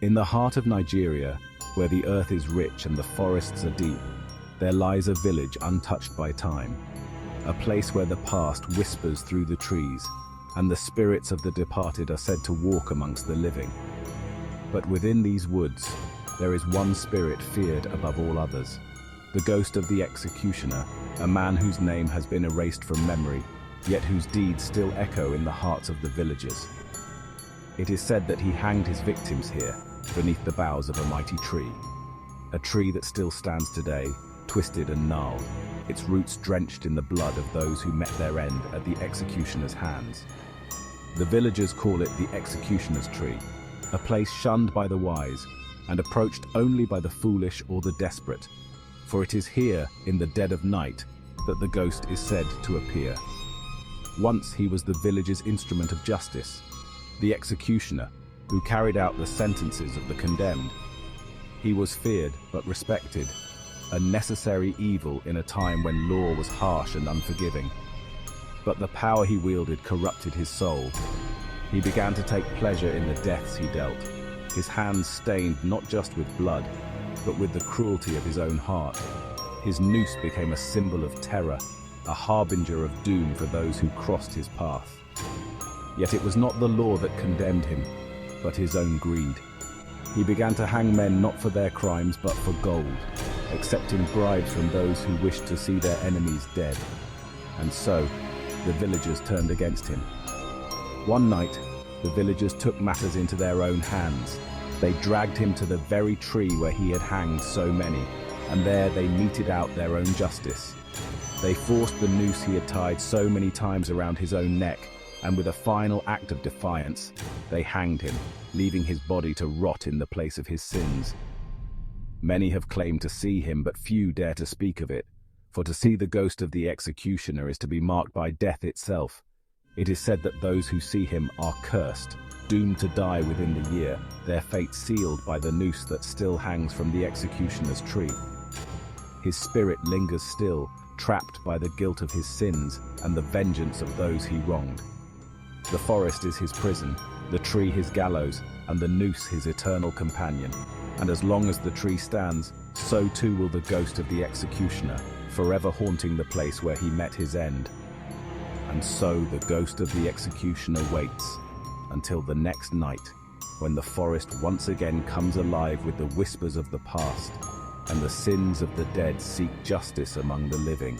In the heart of Nigeria, where the earth is rich and the forests are deep, there lies a village untouched by time, a place where the past whispers through the trees, and the spirits of the departed are said to walk amongst the living. But within these woods, there is one spirit feared above all others, the ghost of the executioner, a man whose name has been erased from memory, yet whose deeds still echo in the hearts of the villagers. It is said that he hanged his victims here, beneath the boughs of a mighty tree, a tree that still stands today, twisted and gnarled, its roots drenched in the blood of those who met their end at the executioner's hands. The villagers call it the executioner's tree, a place shunned by the wise and approached only by the foolish or the desperate, for it is here, in the dead of night, that the ghost is said to appear. Once he was the village's instrument of justice, the executioner, who carried out the sentences of the condemned. He was feared but respected, a necessary evil in a time when law was harsh and unforgiving. But the power he wielded corrupted his soul. He began to take pleasure in the deaths he dealt, his hands stained not just with blood, but with the cruelty of his own heart. His noose became a symbol of terror, a harbinger of doom for those who crossed his path. Yet it was not the law that condemned him, but his own greed. He began to hang men not for their crimes but for gold, accepting bribes from those who wished to see their enemies dead. And so, the villagers turned against him. One night, the villagers took matters into their own hands. They dragged him to the very tree where he had hanged so many, and there they meted out their own justice. They forced the noose he had tied so many times around his own neck, and with a final act of defiance, they hanged him, leaving his body to rot in the place of his sins. Many have claimed to see him, but few dare to speak of it, for to see the ghost of the executioner is to be marked by death itself. It is said that those who see him are cursed, doomed to die within the year, their fate sealed by the noose that still hangs from the executioner's tree. His spirit lingers still, trapped by the guilt of his sins and the vengeance of those he wronged. The forest is his prison, the tree his gallows, and the noose his eternal companion. And as long as the tree stands, so too will the ghost of the executioner, forever haunting the place where he met his end. And so the ghost of the executioner waits, until the next night, when the forest once again comes alive with the whispers of the past, and the sins of the dead seek justice among the living.